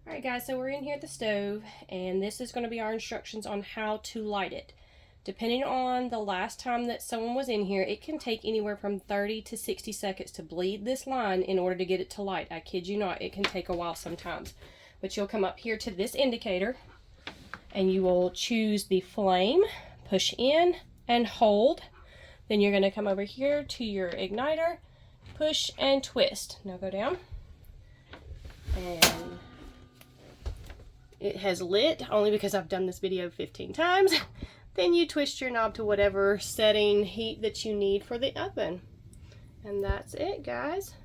Alright guys, so we're in here at the stove, and this is going to be our instructions on how to light it. Depending on the last time that someone was in here, it can take anywhere from 30 to 60 seconds to bleed this line in order to get it to light. I kid you not, it can take a while sometimes. But you'll come up here to this indicator, and you will choose the flame, push in, and hold. Then you're going to come over here to your igniter, push and twist. Now go down. And it has lit only because I've done this video 15 times. Then you twist your knob to whatever setting heat that you need for the oven. And that's it, guys.